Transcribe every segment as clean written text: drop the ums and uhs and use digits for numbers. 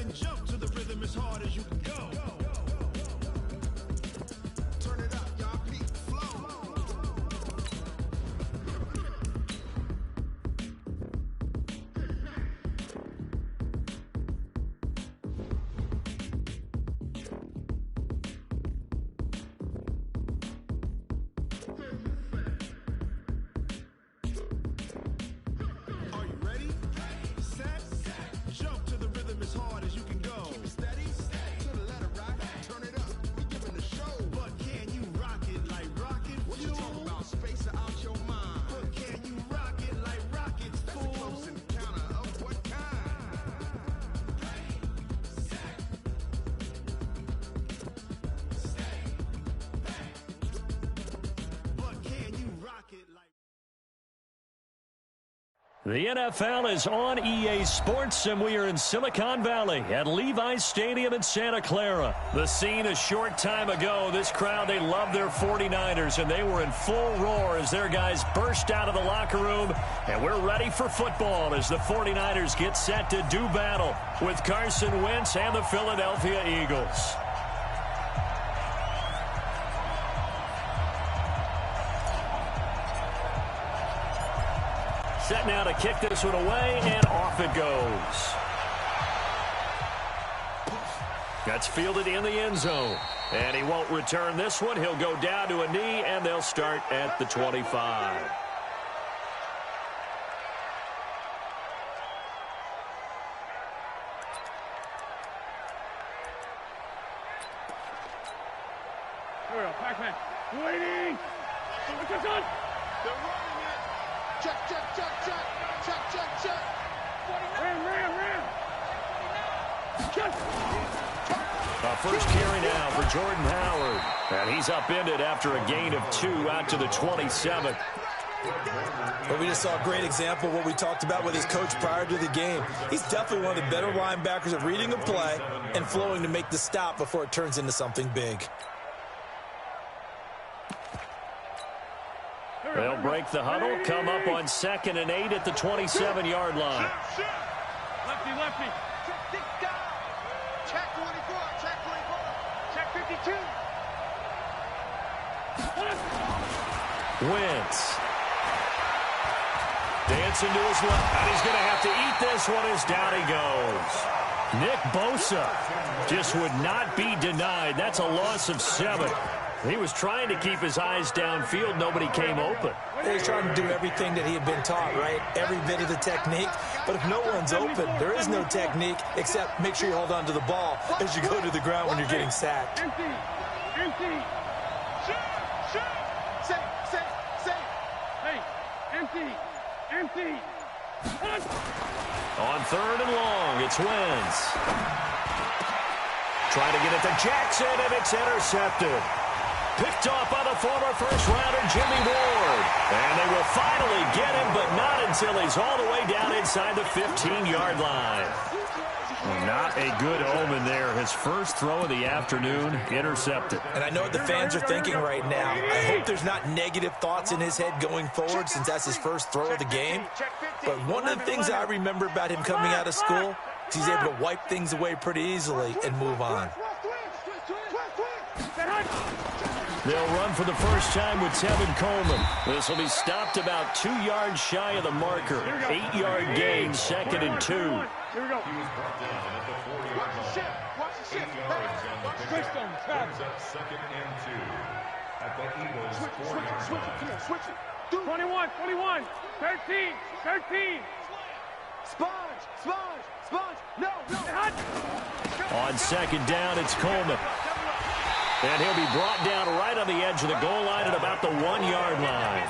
then jump to the rhythm as hard as you can go. Turn it up, y'all. Peak flow. Are you ready? Set. Jump to the rhythm as hard as you can go. Keep it steady. To the letter rock. Turn it up. We're giving the show. But can you rock it like rocket fuel? What you talking about? Space out your mind. But can you rock it like rockets, fool? That's a close encounter of what kind? But can you rock it like... The NFL is on EA Sports, and we are in Silicon Valley at Levi's Stadium in Santa Clara. The scene a short time ago, this crowd, they love their 49ers, and they were in full roar as their guys burst out of the locker room, and we're ready for football as the 49ers get set to do battle with Carson Wentz and the Philadelphia Eagles. Set now to kick this one away, and off it goes. That's fielded in the end zone. And he won't return this one. He'll go down to a knee, and they'll start at the 25. Here we go, Pac-Man. Waiting. What's on? They're running it. Check, check, check, check. Check, check, check. Ram. Check. First carry now for Jordan Howard. And he's upended after a gain of 2 out to the 27. Well, we just saw a great example of what we talked about with his coach prior to the game. He's definitely one of the better linebackers at reading a play and flowing to make the stop before it turns into something big. They'll break the huddle, come up on 2nd and 8 at the 27-yard line. Lefty. Check 24. Check 24. Check 52. Wentz. Dancing to his left, and he's going to have to eat this one as down he goes. Nick Bosa just would not be denied. That's a loss of 7. He was trying to keep his eyes downfield. Nobody came open. He's trying to do everything that he had been taught, right? Every bit of the technique. But if no one's open, there is no technique except make sure you hold on to the ball as you go to the ground when you're getting sacked. Empty. Shoot. Safe. Hey, empty. On 3rd and long, it's Wentz. Trying to get it to Jackson, and it's intercepted. Picked off by the former first-rounder Jimmy Ward. And they will finally get him, but not until he's all the way down inside the 15-yard line. Not a good omen there. His first throw of the afternoon, intercepted. And I know what the fans are thinking right now. I hope there's not negative thoughts in his head going forward since that's his first throw of the game. But one of the things I remember about him coming out of school is he's able to wipe things away pretty easily and move on. They'll run for the first time with Tevin Coleman. This will be stopped about 2 yards shy of the marker. 8-yard gain, 2nd and 2. Here we go. He was brought down at the 40-yard line. Watch the shift. Switch them. Brings up 2nd and 2 at the Eagles' 40-yard line. Switch it. 21. 13. Sponge. No. On 2nd down, it's Coleman. And he'll be brought down right on the edge of the goal line at about the 1-yard line.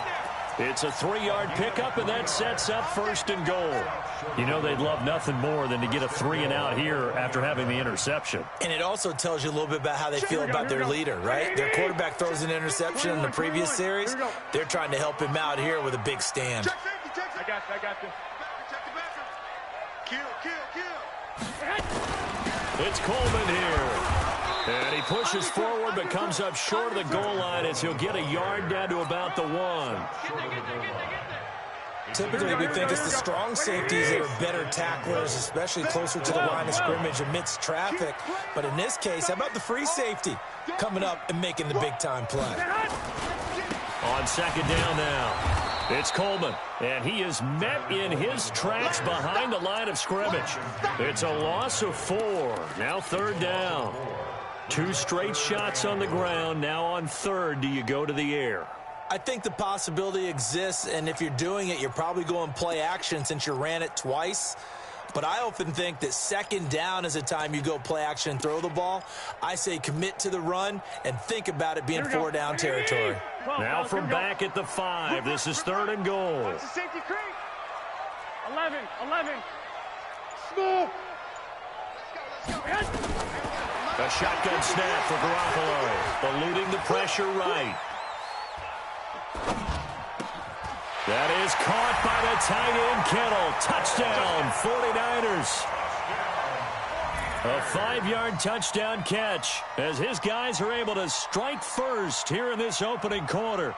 It's a 3-yard pickup, and that sets up 1st and goal. You know they'd love nothing more than to get a 3-and-out here after having the interception. And it also tells you a little bit about how they feel about their leader, right? Their quarterback throws an interception in the previous series. They're trying to help him out here with a big stand. I got this. Kill. It's Coleman here. And he pushes forward but comes up short of the goal line as he'll get a yard down to about the 1. Typically, we think it's the strong safeties that are better tacklers, especially closer to the line of scrimmage amidst traffic. But in this case, how about the free safety coming up and making the big-time play? On second down now, it's Coleman, and he is met in his tracks behind the line of scrimmage. It's a loss of 4. Now third down. 2 straight shots on the ground. Now on third, do you go to the air? I think the possibility exists, and if you're doing it, you're probably going play action since you ran it twice. But I often think that second down is a time you go play action and throw the ball. I say commit to the run and think about it being 4 down territory. Now from back at the 5, this is third and goal. 11. Smooth. A shotgun snap for Garoppolo, eluding the pressure right. That is caught by the tight end, Kittle. Touchdown, 49ers. A 5-yard touchdown catch as his guys are able to strike first here in this opening quarter.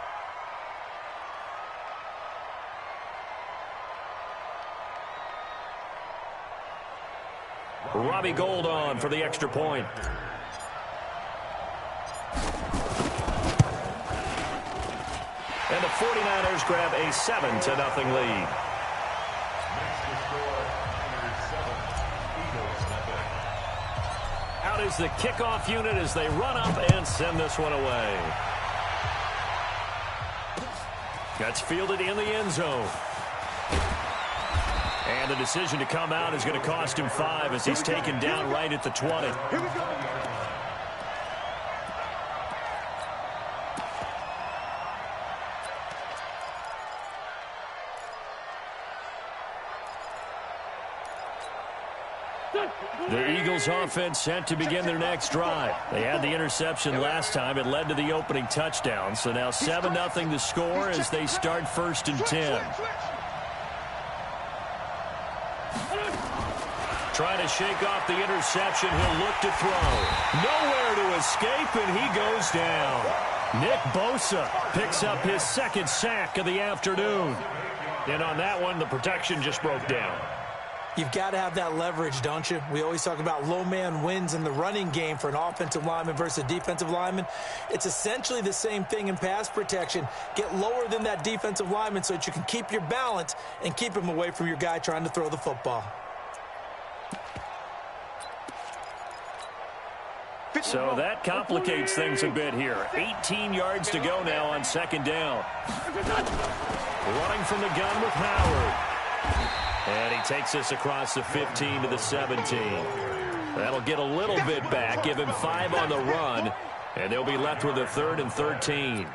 Robbie Gould on for the extra point. And the 49ers grab a 7-0 lead. Out is the kickoff unit as they run up and send this one away. That's fielded in the end zone. And the decision to come out is going to cost him 5 as he's taken down right at the 20. The Eagles offense set to begin their next drive. They had the interception last time. It led to the opening touchdown. So now 7-0 to score as they start first and 10. Trying to shake off the interception. He'll look to throw. Nowhere to escape, and he goes down. Nick Bosa picks up his second sack of the afternoon. And on that one, the protection just broke down. You've got to have that leverage, don't you? We always talk about low man wins in the running game for an offensive lineman versus a defensive lineman. It's essentially the same thing in pass protection. Get lower than that defensive lineman so that you can keep your balance and keep him away from your guy trying to throw the football. So that complicates things a bit here. 18 yards to go now on second down. Running from the gun with Howard. And he takes us across the 15 to the 17. That'll get a little bit back, give him 5 on the run, and they'll be left with a 3rd and 13. Here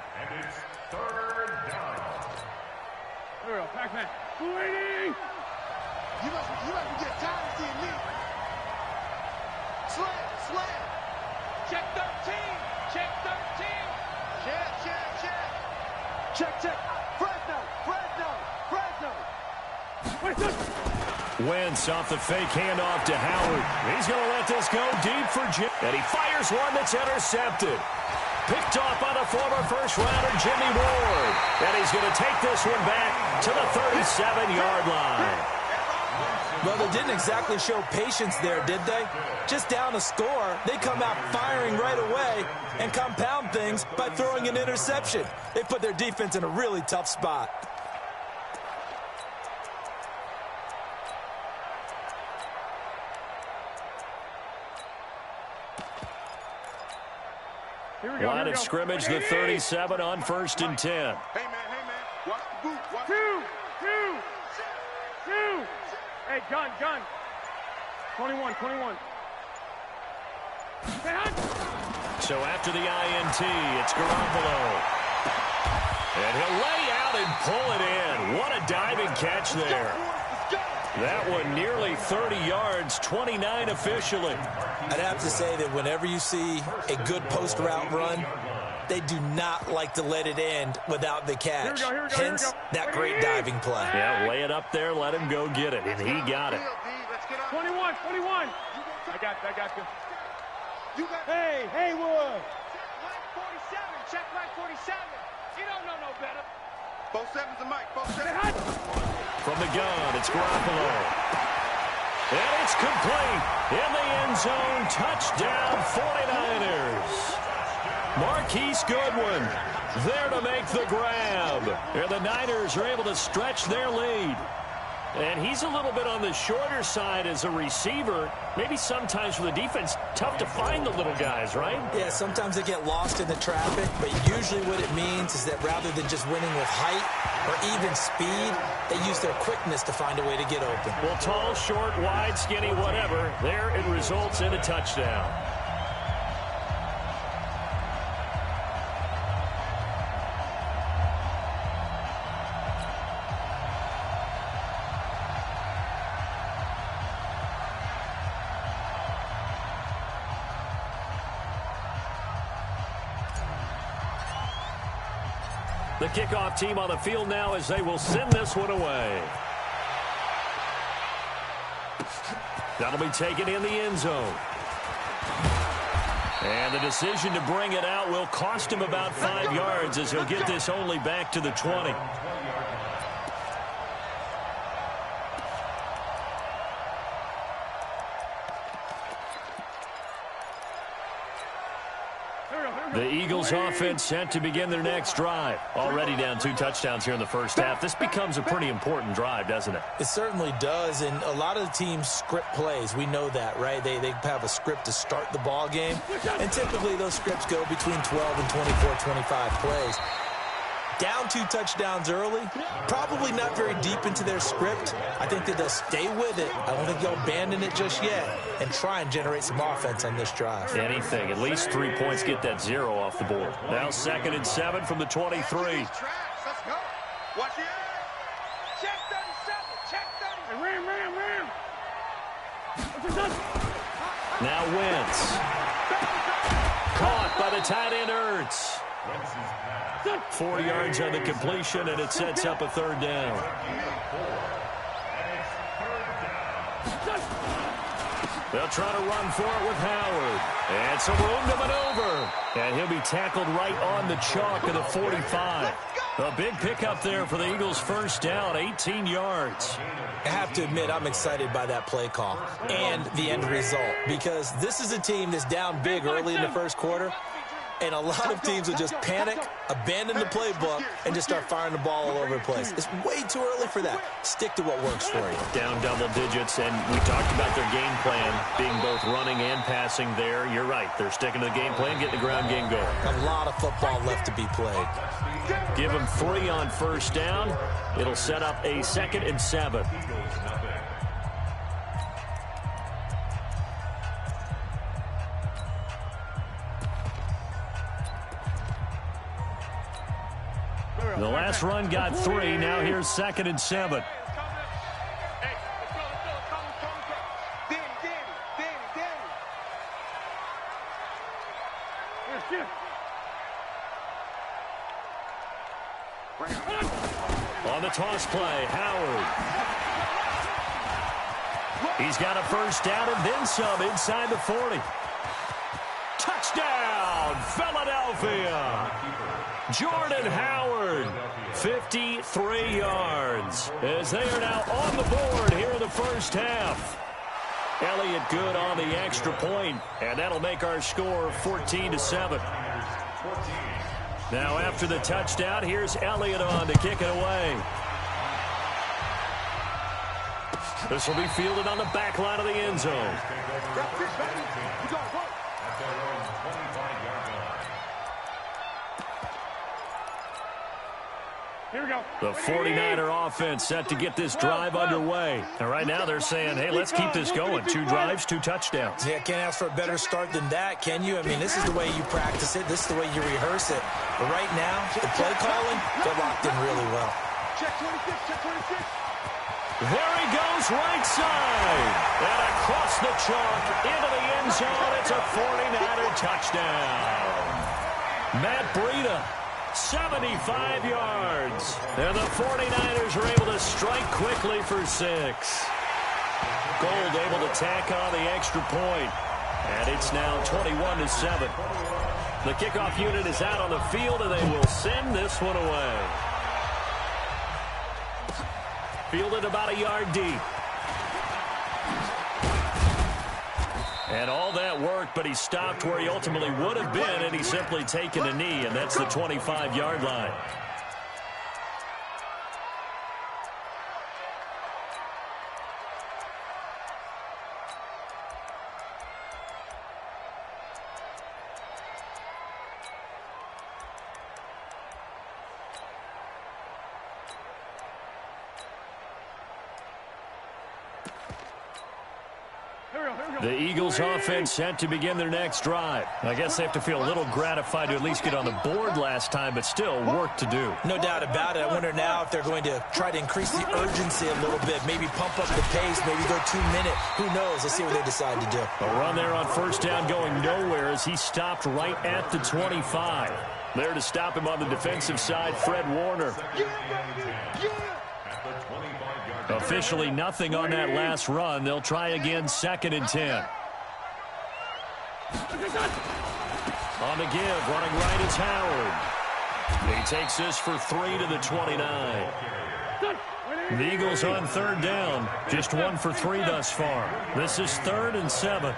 we go, Pac-Man. Waiting! You must get tired of seeing me. Slam. Check 13. Check 13. Check. Fresno. Wentz off the fake handoff to Howard. He's going to let this go deep for Jim. And he fires one that's intercepted. Picked off by the former first-rounder Jimmy Ward. And he's going to take this one back to the 37-yard line. Well, they didn't exactly show patience there, did they? Just down a score, they come out firing right away and compound things by throwing an interception. They put their defense in a really tough spot. Line of scrimmage, the 37 on 1st and 10. Hey, man. Watch the boot. Two. Hey, gun. 21. So after the INT, it's Garoppolo. And he'll lay out and pull it in. What a diving catch there. That one nearly 30 yards, 29 officially. I'd have to say that whenever you see a good post route run, they do not like to let it end without the catch. Hence, that great diving play. Yeah, lay it up there, let him go get it, and he got it. 21. I got you. Hey, Haywood. Check line 47. You don't know no better. 47's the mic. 47. from the gun. It's Garoppolo. And it's complete. In the end zone. Touchdown, 49ers. Marquise Goodwin there to make the grab. And the Niners are able to stretch their lead. And he's a little bit on the shorter side as a receiver. Maybe sometimes for the defense, tough to find the little guys, right? Yeah, sometimes they get lost in the traffic, but usually what it means is that rather than just winning with height or even speed, they use their quickness to find a way to get open. Well, tall, short, wide, skinny, whatever, there it results in a touchdown. The kickoff team on the field now as they will send this one away. That'll be taken in the end zone. And the decision to bring it out will cost him about 5 yards as he'll get this only back to the 20. The Eagles offense set to begin their next drive. Already down 2 touchdowns here in the first half. This becomes a pretty important drive, doesn't it? It certainly does, and a lot of the teams script plays. We know that, right? They have a script to start the ball game, and typically those scripts go between 12 and 24, 25 plays. Down 2 touchdowns early, probably not very deep into their script. I think that they'll stay with it. I don't think they'll abandon it just yet and try and generate some offense on this drive. Anything. At least 3 points, get that 0 off the board. Now 2nd and 7 from the 23. Let's go. Watch the edge. Check 37. Check 30. Ram. Now Wentz. Caught by the tight end Ertz. 4 yards on the completion, and it sets up a 3rd down. They'll try to run for it with Howard. And some room to maneuver. And he'll be tackled right on the chalk of the 45. A big pickup there for the Eagles' first down, 18 yards. I have to admit, I'm excited by that play call and the end result, because this is a team that's down big early in the first quarter. And a lot of teams will just panic, abandon the playbook, and just start firing the ball all over the place. It's way too early for that. Stick to what works for you. Down double digits, and we talked about their game plan being both running and passing there. You're right. They're sticking to the game plan, getting the ground game going. A lot of football left to be played. Give them 3 on first down. It'll set up a 2nd and 7. The last run got 3. Now here's 2nd and 7. On the toss play, Howard. He's got a first down and then some inside the 40. Touchdown, Philadelphia. Jordan Howard, 53 yards, as they are now on the board here in the first half. Elliott good on the extra point, and that'll make our score 14-7. Now after the touchdown, here's Elliott on to kick it away. This will be fielded on the back line of the end zone. Here we go. The 49er offense set to get this drive underway. And right now they're saying, hey, let's keep this going. 2 drives, 2 touchdowns. Yeah, can't ask for a better start than that, can you? I mean, this is the way you practice it. This is the way you rehearse it. But right now, the play calling, they're locked in really well. Check 26, check 26. There he goes, right side. And across the chalk into the end zone. It's a 49er touchdown. Matt Breida, 75 yards. And the 49ers are able to strike quickly for 6. Gold able to tack on the extra point. And it's now 21-7. The kickoff unit is out on the field, and they will send this one away. Fielded about a yard deep. And all that work, but he stopped where he ultimately would have been, and he's simply taken a knee, and that's the 25-yard line. The Eagles offense set to begin their next drive. I guess they have to feel a little gratified to at least get on the board last time, but still work to do. No doubt about it. I wonder now if they're going to try to increase the urgency a little bit, maybe pump up the pace, maybe go 2 minute. Who knows? Let's see what they decide to do. A run there on first down going nowhere as he stopped right at the 25. There to stop him on the defensive side, Fred Warner. Officially nothing on that last run. They'll try again, 2nd and 10. On the give, running right is Howard. He takes this for 3 to the 29. The Eagles on 3rd down. Just 1 for 3 thus far. This is 3rd and 7.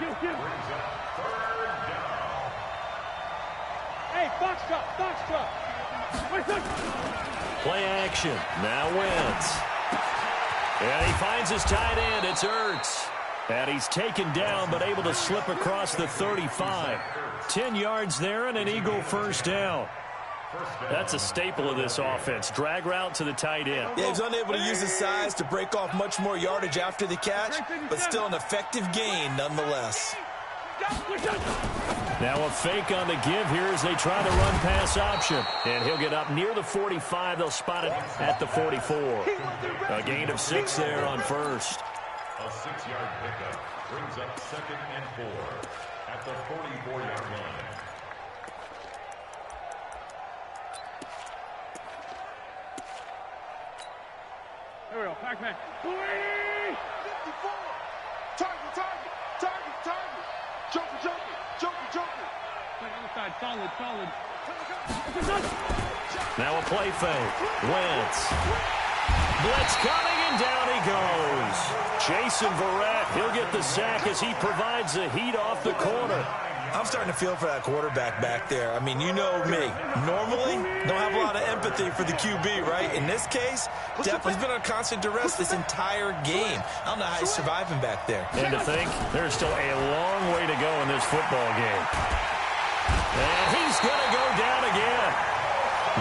Hey, box truck. Play action. Now Wentz. And he finds his tight end. It's Ertz. And he's taken down but able to slip across the 35. 10 yards there and an Eagle first down. That's a staple of this offense. Drag route to the tight end. Yeah, he's unable to use his size to break off much more yardage after the catch, but still an effective gain nonetheless. Now a fake on the give here as they try the run-pass option. And he'll get up near the 45. They'll spot it at the 44. A gain of 6 there on first. A 6-yard pickup brings up 2nd and 4 at the 44-yard line. There we go, Pac-Man. 54! Target! Joker! Wait, other side, solid. Now a play fake. Wentz. Blitz coming, and down he goes. Jason Verrett, he'll get the sack as he provides the heat off the corner. I'm starting to feel for that quarterback back there. I mean, you know me. Normally, don't have a lot of empathy for the QB, right? In this case, definitely been on constant duress this entire game. I don't know how he's surviving back there. And to think, there's still a long way to go in this football game. And he's going to go down again.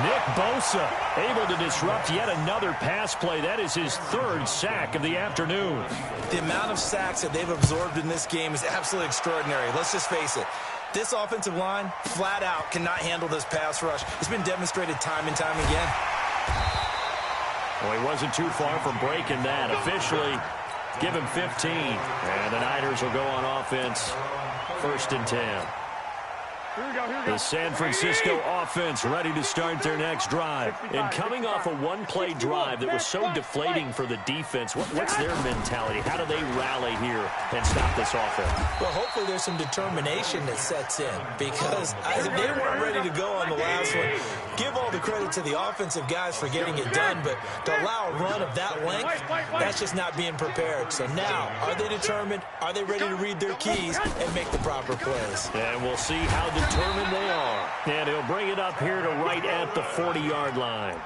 Nick Bosa able to disrupt yet another pass play. That is his 3rd sack of the afternoon. The amount of sacks that they've absorbed in this game is absolutely extraordinary. Let's just face it. This offensive line, flat out, cannot handle this pass rush. It's been demonstrated time and time again. Well, he wasn't too far from breaking that. Officially, give him 15. And the Niners will go on offense, 1st and 10. The San Francisco offense ready to start their next drive. And coming off a one-play drive that was so deflating for the defense, what's their mentality? How do they rally here and stop this offense? Well, hopefully there's some determination that sets in because they weren't ready to go on the last one. Give all the credit to the offensive guys for getting it done, but to allow a run of that length, that's just not being prepared. So now, are they determined? Are they ready to read their keys and make the proper plays? And we'll see how determined they are. And he'll bring it up here to right at the 40-yard line.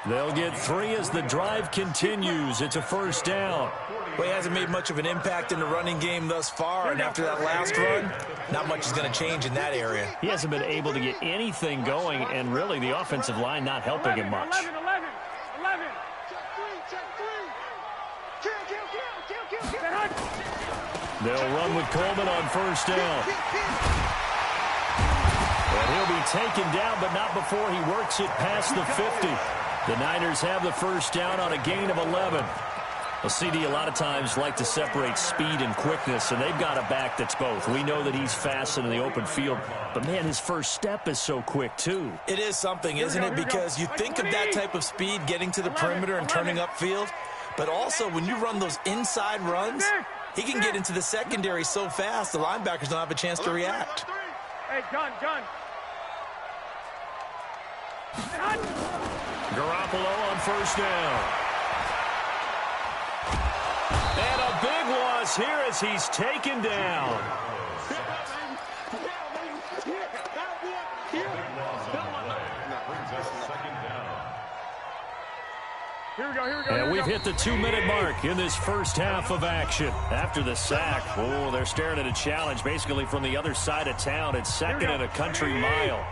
They'll get 3 as the drive continues. It's a first down. Well, he hasn't made much of an impact in the running game thus far, and after that last run, not much is going to change in that area. He hasn't been able to get anything going, and really the offensive line not helping him much. 11. They'll run with Coleman on first down. And he'll be taken down, but not before he works it past the 50. The Niners have the first down on a gain of 11. A CD a lot of times like to separate speed and quickness, and they've got a back that's both. We know that he's fast in the open field, but, man, his first step is so quick, too. It is something, isn't it? Because you think of that type of speed getting to the perimeter and turning upfield, but also when you run those inside runs, he can get into the secondary so fast the linebackers don't have a chance to react. Hey, gun. Garoppolo on first down. And a big loss here as he's taken down. Here we go. And we've hit the 2-minute mark in this first half of action. After the sack, oh, they're staring at a challenge basically from the other side of town. It's second and a country mile.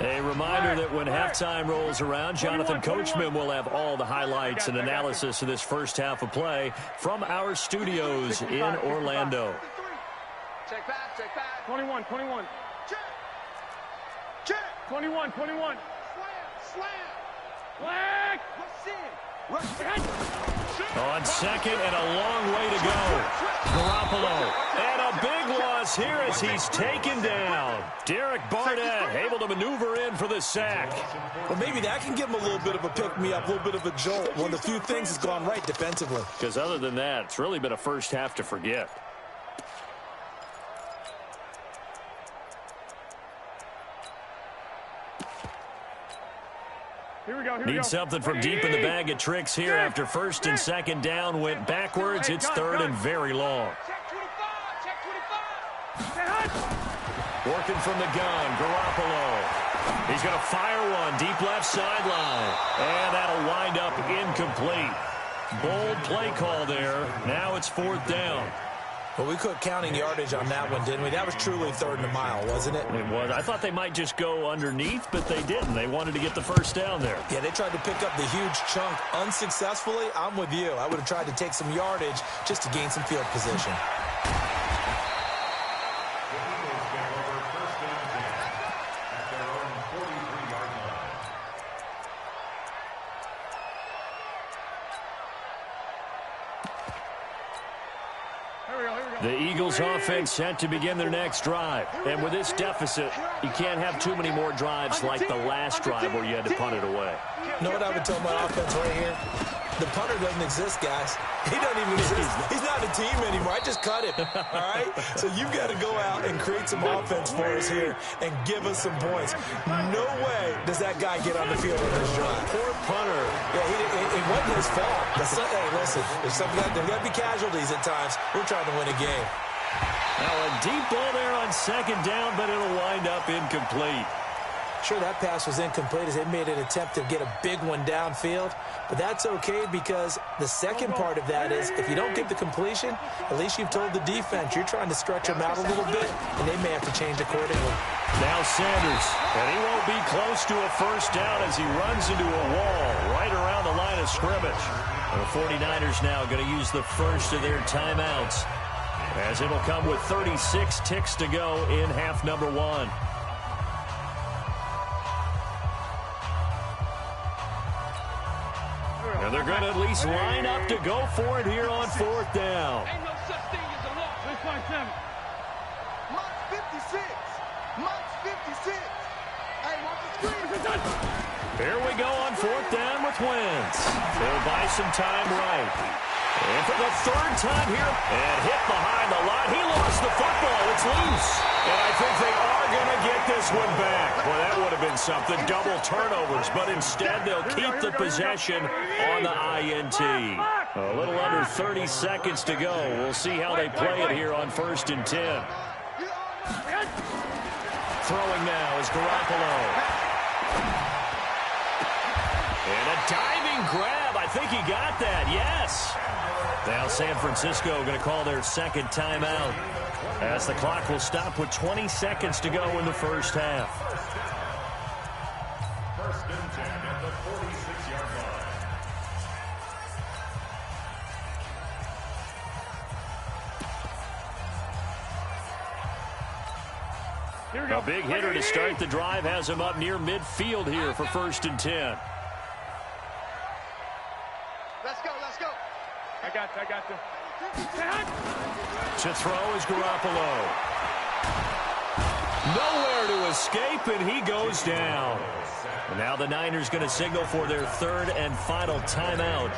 A reminder that when halftime rolls around, Jonathan Coachman will have all the highlights and analysis of this first half of play from our studios in Orlando. Check back, check back. 21. Check. Check. 21. Slam. Flag. What's in? On second and a long way to go. Garoppolo. And a big loss here as he's taken down. Derek Barnett able to maneuver in for the sack. Well, maybe that can give him a little bit of a pick-me-up, a little bit of a jolt. One of the few things that's gone right defensively. Because other than that, it's really been a first half to forget. Need something from deep in the bag of tricks here after first and second down went backwards. It's third and very long. Check 25. Working from the gun, Garoppolo. He's going to fire one deep left sideline. And that'll wind up incomplete. Bold play call there. Now it's fourth down. Well, we quit counting yardage on that one, didn't we? That was truly third and a mile, wasn't it? It was. I thought they might just go underneath, but they didn't. They wanted to get the first down there. Yeah, they tried to pick up the huge chunk unsuccessfully. I'm with you. I would have tried to take some yardage just to gain some field position. The Eagles offense set to begin their next drive. And with this deficit, you can't have too many more drives like the last drive where you had to punt it away. You know what I would tell my offense right here? The punter doesn't exist, guys. He doesn't even exist. He's not a team anymore. I just cut him, all right? So you've got to go out and create some offense for us here and give us some points. No way does that guy get on the field on this drive. Poor punter. Yeah, it wasn't his fault. Hey, listen, there's got to be casualties at times. We're trying to win a game. Now a deep ball there on second down, but it'll wind up incomplete. Sure, that pass was incomplete as they made an attempt to get a big one downfield, but that's okay because the second part of that is if you don't get the completion, at least you've told the defense you're trying to stretch them out a little bit, and they may have to change accordingly. Now Sanders, and he won't be close to a first down as he runs into a wall right around the line of scrimmage. And the 49ers now going to use the first of their timeouts as it'll come with 36 ticks to go in half number one. And they're going to at least line up to go for it here on fourth down. Ain't no such thing as a loss. 6.7. Mark's 56. Mark's 56. Hey, watch the screen. Here we go on fourth down with Wentz. They'll buy some time right. And for the third time here, and hit behind the line. He lost the football. It's loose. And I think they are going to get this one back. Well, that would have been something. Double turnovers. But instead, they'll keep the possession on the INT. A little under 30 seconds to go. We'll see how they play it here on 1st and 10. Throwing now is Garoppolo. And a diving grab. I think he got that. Yes. Now San Francisco going to call their second timeout as the clock will stop with 20 seconds to go in the first half. 1st and 10 at the 46-yard line. Here we go. A big hitter to start the drive has him up near midfield here for 1st and 10. Let's go, let's go. I got you. To throw is Garoppolo. Nowhere to escape, and he goes down. And now the Niners going to signal for their third and final timeout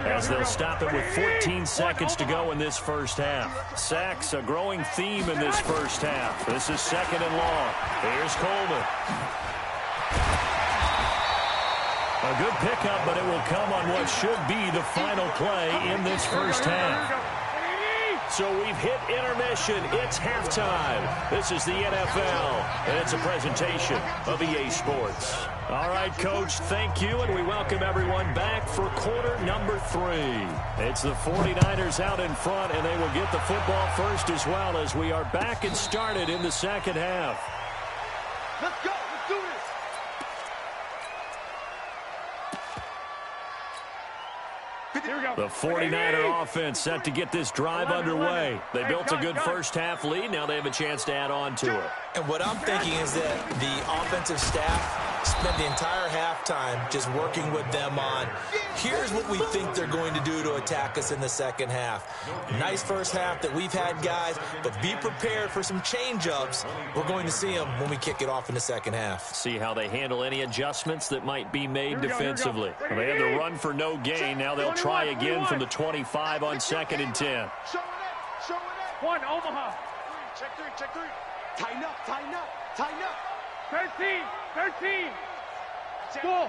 as they'll stop it with 14 seconds to go in this first half. Sacks, a growing theme in this first half. This is second and long. Here's Coleman. A good pickup, but it will come on what should be the final play in this first half. So we've hit intermission. It's halftime. This is the NFL, and it's a presentation of EA Sports. All right, Coach, thank you, and we welcome everyone back for quarter number 3. It's the 49ers out in front, and they will get the football first as well as we are back and started in the second half. Let's go. Let's do this. Here we go. The 49er offense set to get this drive underway. They built a good first half lead. Now they have a chance to add on to it. And what I'm thinking is that the offensive staff spent the entire halftime just working with them on, here's what we think they're going to do to attack us in the second half. Nice first half that we've had, guys, but be prepared for some change-ups. We're going to see them when we kick it off in the second half. See how they handle any adjustments that might be made defensively. They had the run for no gain. Now they'll try again from the 25 on 2nd and 10. Show it up. Show it up. One, Omaha. Check three. Check three. Tighten up. Tighten up. Tighten up. 13. Go.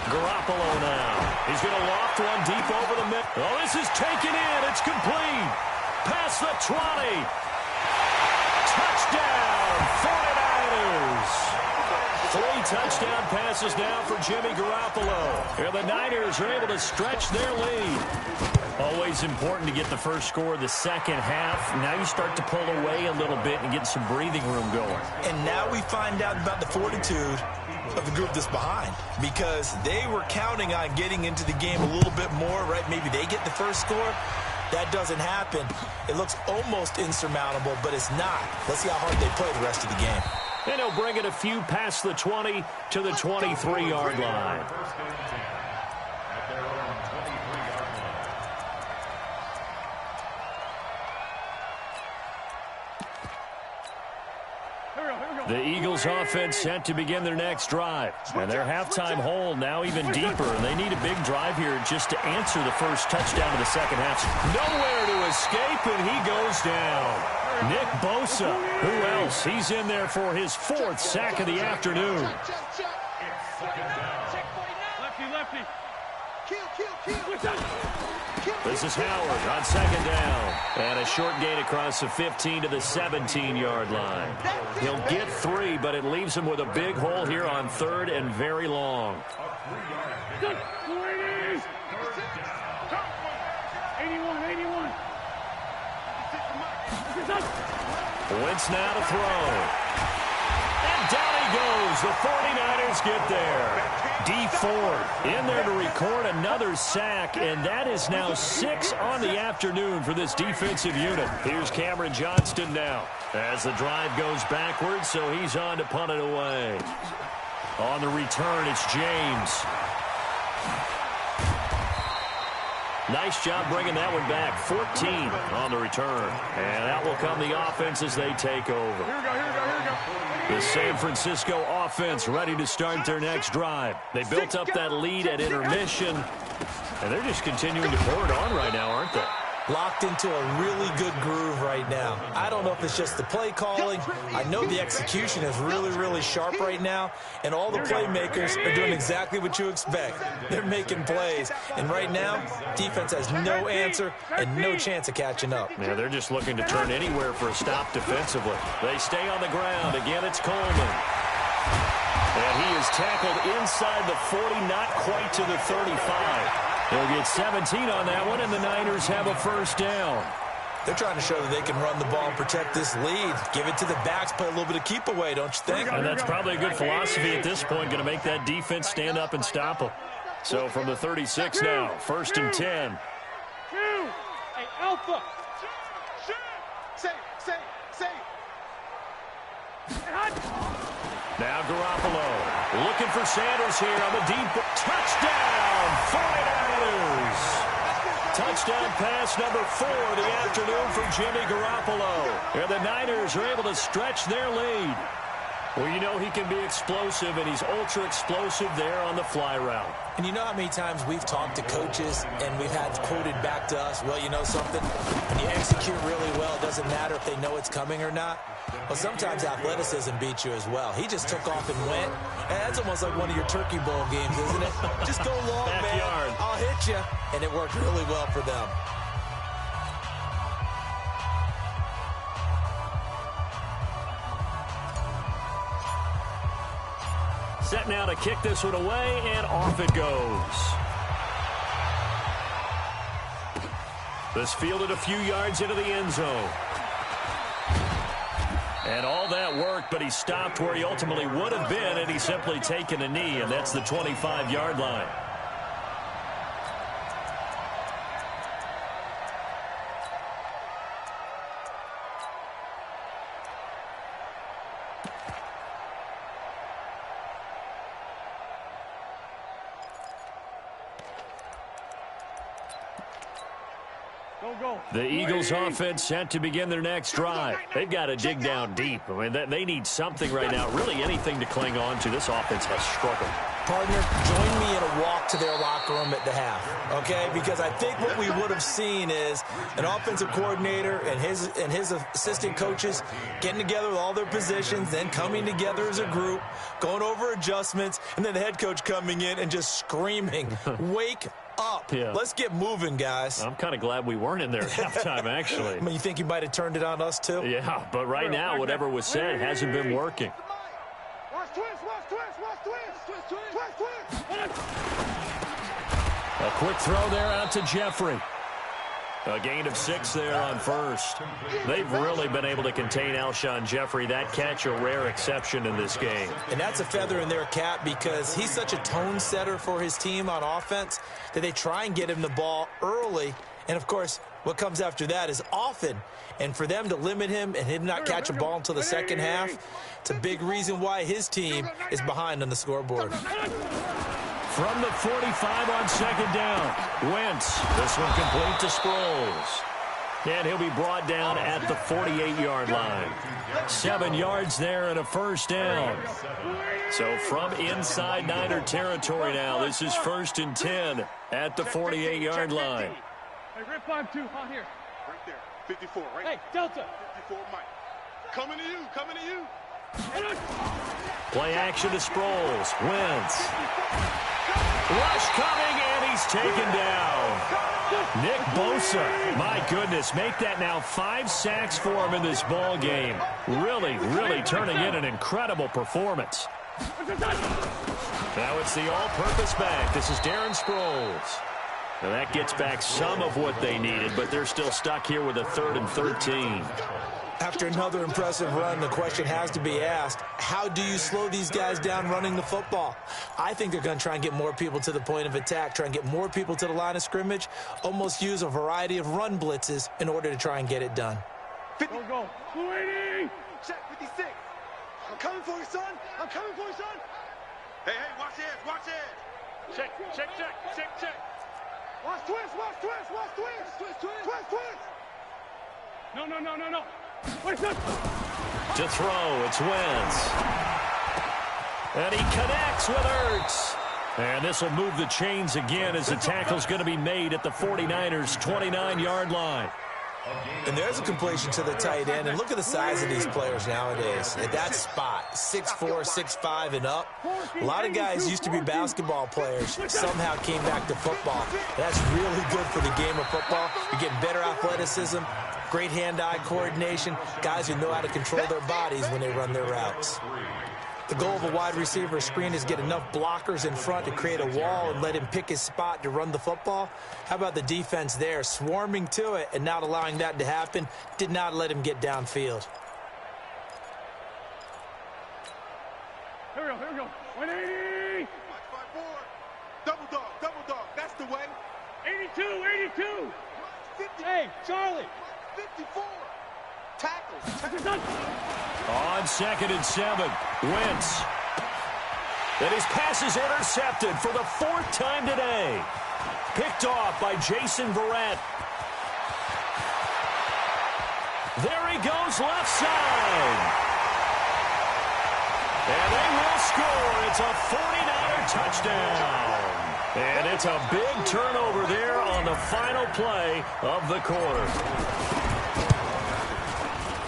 Garoppolo now. He's going to loft one deep over the middle. Oh, this is taken in. It's complete. Past the 20. Touchdown, 49ers. 3 touchdown passes now for Jimmy Garoppolo. And the Niners are able to stretch their lead. Always important to get the first score of the second half. Now you start to pull away a little bit and get some breathing room going. And now we find out about the fortitude of the group that's behind, because they were counting on getting into the game a little bit more, right? Maybe they get the first score. That doesn't happen. It looks almost insurmountable, but it's not. Let's see how hard they play the rest of the game. And he'll bring it a few past the 20 to the 23-yard line. The Eagles offense set to begin their next drive. And their halftime hole now even deeper. And they need a big drive here just to answer the first touchdown of the second half. Nowhere to escape, and he goes down. Nick Bosa, who else? He's in there for his 4th sack of the afternoon. Lefty. This is Howard on 2nd down. And a short gain across the 15 to the 17-yard line. He'll get 3, but it leaves him with a big hole here on 3rd and very long. 81. Wentz now to throw. And down he goes. The 49ers get there. D Ford in there to record another sack, and that is now 6 on the afternoon for this defensive unit. Here's Cameron Johnston now as the drive goes backwards, so he's on to punt it away. On the return, it's James. Nice job bringing that one back. 14 on the return. And that will come the offense as they take over. Here we go. The San Francisco offense ready to start their next drive. They built up that lead at intermission, and they're just continuing to pour it on right now, aren't they? Locked into a really good groove right now. I don't know if it's just the play calling. I know the execution is really, really sharp right now, and all the playmakers are doing exactly what you expect. They're making plays, and right now, defense has no answer and no chance of catching up. Yeah, they're just looking to turn anywhere for a stop defensively. They stay on the ground. Again, it's Coleman. And he is tackled inside the 40, not quite to the 35. He'll get 17 on that one, and the Niners have a first down. They're trying to show that they can run the ball and protect this lead. Give it to the backs, play a little bit of keep away, don't you think? And that's probably a good philosophy at this point, going to make that defense stand up and stop them. So from the 36 now, 1st and 10. Hey, Alpha. Say. Now Garoppolo looking for Sanders here on the deep. Touchdown, 49ers. Touchdown pass number 4 of the afternoon from Jimmy Garoppolo. And the Niners are able to stretch their lead. Well, you know he can be explosive, and he's ultra-explosive there on the fly route. And you know how many times we've talked to coaches and we've had quoted back to us, well, you know something? When you execute really well, it doesn't matter if they know it's coming or not. Well, sometimes athleticism beats you as well. He just took off and went. And that's almost like one of your Turkey Bowl games, isn't it? Just go long, Backyard. man. I'll hit you. And it worked really well for them. Set now to kick this one away, and off it goes. This fielded a few yards into the end zone. And all that worked, but he stopped where he ultimately would have been, and he's simply taken a knee, and that's the 25-yard line. The Eagles offense set to begin their next drive. They've got to dig down deep. I mean, they need something right now, really anything to cling on to. This offense has struggled. Partner, join me in a walk to their locker room at the half, okay? Because I think what we would have seen is an offensive coordinator and his assistant coaches getting together with all their positions, then coming together as a group, going over adjustments, and then the head coach coming in and just screaming, wake up. Yeah. Let's get moving, guys. I'm kind of glad we weren't in there at halftime, actually. I mean, you think you might have turned it on us, too? Yeah, but right now, whatever was said hasn't been working. Watch twist, watch twist, watch twist, twist, twist, twist, twist. A quick throw there out to Jeffrey. A gain of 6 there on first. They've really been able to contain Alshon Jeffrey. That catch a rare exception in this game. And that's a feather in their cap because he's such a tone setter for his team on offense that they try and get him the ball early. And, of course, what comes after that is often. And for them to limit him and him not catch a ball until the second half, it's a big reason why his team is behind on the scoreboard. From the 45 on second down, Wentz. This one complete to Sproles. And he'll be brought down at the 48-yard line. 7 yards there and a first down. So from inside Niner territory now, this is 1st and 10 at the 48-yard line. Hey, rip 5-2 on here. Right there. 54, right? Hey, Delta. 54, Mike. Coming to you, coming to you. Play action to Sproles. Wentz. Rush coming, and he's taken down. Nick Bosa, my goodness, make that now 5 sacks for him in this ball game. Really, really turning in an incredible performance. Now it's the all-purpose back. This is Darren Sproles. Now that gets back some of what they needed, but they're still stuck here with a 3rd and 13. After another impressive run, the question has to be asked, how do you slow these guys down running the football? I think they're going to try and get more people to the point of attack, try and get more people to the line of scrimmage, almost use a variety of run blitzes in order to try and get it done. 50. Go. 280. Check 56. I'm coming for you, son. I'm coming for you, son. Hey, watch it, watch it. Check. Watch twist, watch twist, watch twist. Twist. No. Wait, no. To throw, it's Wentz. And he connects with Ertz. And this will move the chains again as the tackle's going to be made at the 49ers' 29-yard line. And there's a completion to the tight end. And look at the size of these players nowadays. At that spot, 6'4", 6'5", and up. A lot of guys used to be basketball players. Somehow came back to football. That's really good for the game of football. You're getting better athleticism, great hand-eye coordination, guys who know how to control their bodies when they run their routes. The goal of a wide receiver screen is get enough blockers in front to create a wall and let him pick his spot to run the football. How about the defense there, swarming to it and not allowing that to happen, did not let him get downfield. Here we go. 180. 5-4. Double dog. That's the way. 82. 50. Hey, Charlie. 54. Tackles. On 2nd and 7, Wentz. And his pass is intercepted for the 4th time today. Picked off by Jason Verrett. There he goes left side. And they will score. It's a 49er touchdown. And it's a big turnover there on the final play of the quarter.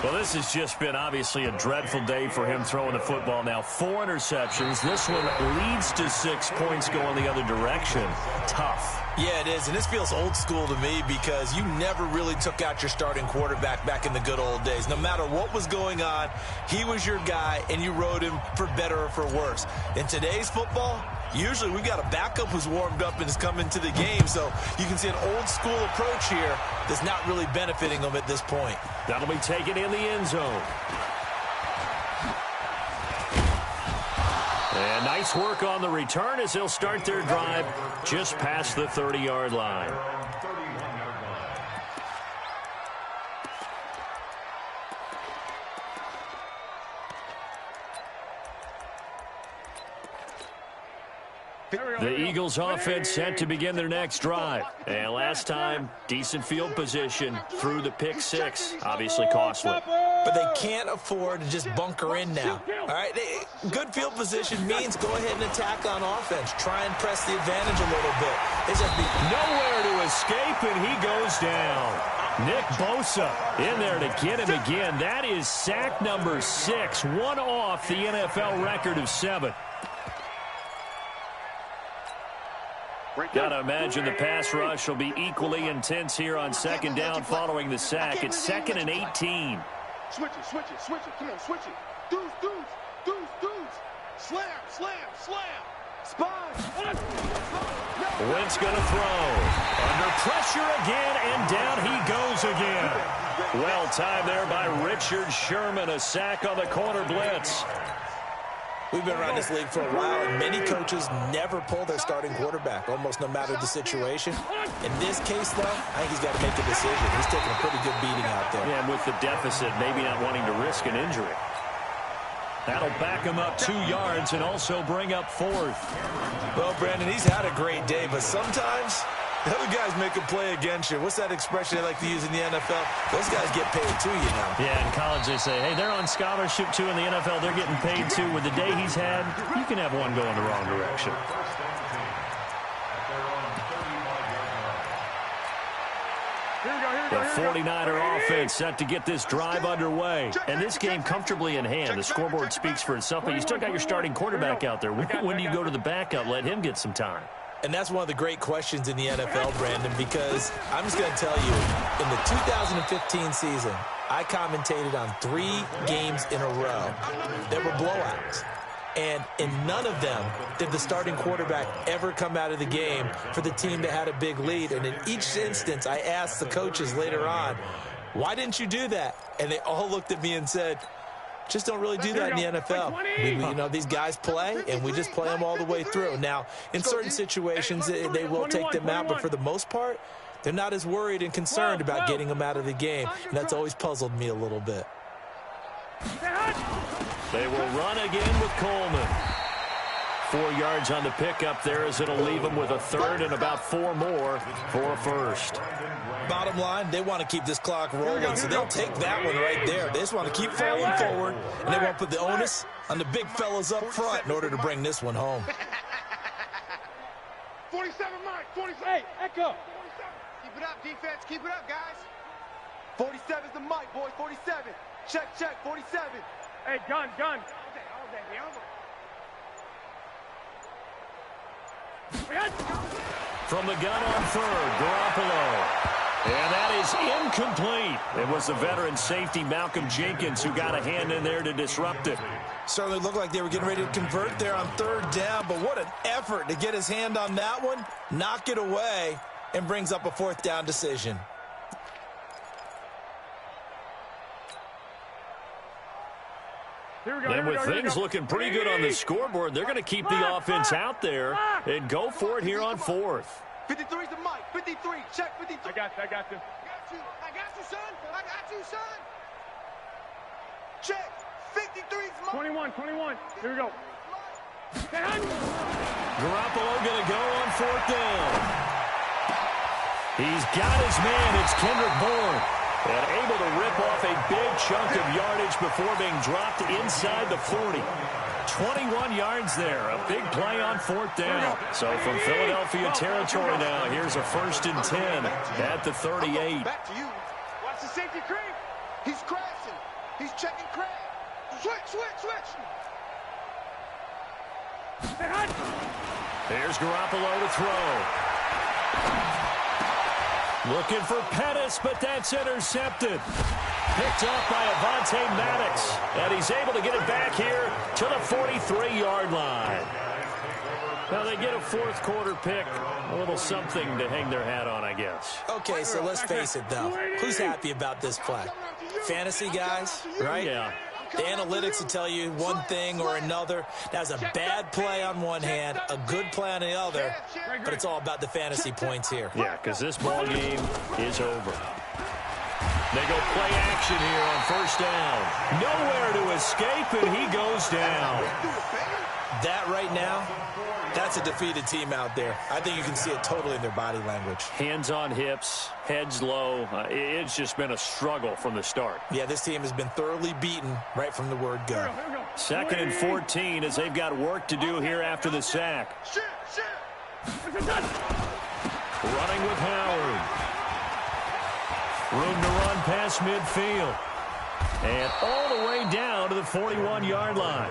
Well, this has just been obviously a dreadful day for him throwing the football. Now 4 interceptions. This one leads to 6 points going the other direction. Tough. Yeah, it is, and this feels old school to me because you never really took out your starting quarterback back in the good old days. No matter what was going on, he was your guy, and you rode him for better or for worse. In today's football, usually we've got a backup who's warmed up and has come into the game, so you can see an old school approach here that's not really benefiting them at this point. That'll be taken in the end zone. And nice work on the return as they'll start their drive just past the 30-yard line. The Eagles offense set to begin their next drive. And last time, decent field position through the pick 6. Obviously costly. But they can't afford to just bunker in now. All right, good field position means go ahead and attack on offense. Try and press the advantage a little bit. They just be nowhere to escape, and he goes down. Nick Bosa in there to get him again. That is sack number 6, one off the NFL record of 7. Got to imagine the pass rush will be equally intense here on second down following the sack. It's 2nd and 18. Switch it, switch it, switch it. Come on, switch it. Dudes. Slam. Spine. Wentz going to throw. Under pressure again, and down he goes again. Well timed there by Richard Sherman. A sack on the corner blitz. We've been around this league for a while, and many coaches never pull their starting quarterback, almost no matter the situation. In this case, though, I think he's got to make a decision. He's taking a pretty good beating out there. Yeah, and with the deficit, maybe not wanting to risk an injury. That'll back him up 2 yards and also bring up 4th. Well, Brandon, he's had a great day, but sometimes the other guys make a play against you. What's that expression they like to use in the NFL? Those guys get paid too, you know. Yeah, in college they say, hey, they're on scholarship too. In the NFL, they're getting paid too. With the day he's had, you can have one go in the wrong direction. The 49er offense set to get this drive underway. And this game comfortably in hand. The scoreboard speaks for itself, but you still got your starting quarterback out there. When do you go to the backup? Let him get some time. And that's one of the great questions in the NFL, Brandon, because I'm just going to tell you, in the 2015 season, I commentated on 3 games in a row that were blowouts. And in none of them did the starting quarterback ever come out of the game for the team that had a big lead. And in each instance, I asked the coaches later on, why didn't you do that? And they all looked at me and said, just don't really do that in the NFL. These guys play, and we just play them all the way through. Now, in certain situations, they will take them out, but for the most part, they're not as worried and concerned about getting them out of the game, and that's always puzzled me a little bit. They will run again with Coleman. 4 yards on the pickup there as it'll leave them with a 3rd and about 4 more for a 1st. Bottom line, they want to keep this clock rolling, so they'll take that one right there. They just want to keep falling forward, and they won't put the onus on the big fellas up front in order to bring this one home. 47, Mike. 47. Hey, Echo. 47. Keep it up, defense. Keep it up, guys. 47's the mic, boys. 47. Check. 47. Hey, gun. All day, From the gun on 3rd, Garoppolo. And that is incomplete. It was the veteran safety Malcolm Jenkins who got a hand in there to disrupt it. Certainly looked like they were getting ready to convert there on 3rd down, but what an effort to get his hand on that one, knock it away, and brings up a 4th down decision. And with things looking pretty good on the scoreboard, they're going to keep the offense out there and go for it here on 4th. 53's the mic. 53. Check 53. I got you. I got you, son. Check. 53's mic. 21. Here we go. Garoppolo going to go on 4th down. He's got his man. It's Kendrick Bourne. And able to rip off a big chunk of yardage before being dropped inside the 40. 21 yards there. A big play on 4th down. So from Philadelphia territory now, here's a 1st and 10 at the 38. Back to you. Watch the safety creep. He's crashing. He's checking crash. Switch. Here's Garoppolo to throw. Looking for Pettis, but that's intercepted. Picked up by Avonte Maddox. And he's able to get it back here to the 43-yard line. Now they get a 4th quarter pick. A little something to hang their hat on, I guess. Okay, so let's face it, though. Who's happy about this play? Fantasy guys, right? Yeah. The analytics will tell you one thing or another. That's a bad play on one hand, a good play on the other, but it's all about the fantasy points here. Yeah, because this ball game is over. They go play action here on 1st down. Nowhere to escape, and he goes down. That right now, that's a defeated team out there. I think you can see it totally in their body language. Hands on hips, heads low. It's just been a struggle from the start. Yeah, this team has been thoroughly beaten right from the word go. 2nd and 14 as they've got work to do here after the sack. Running with Howard. Room to run past midfield. And all the way down to the 41-yard line.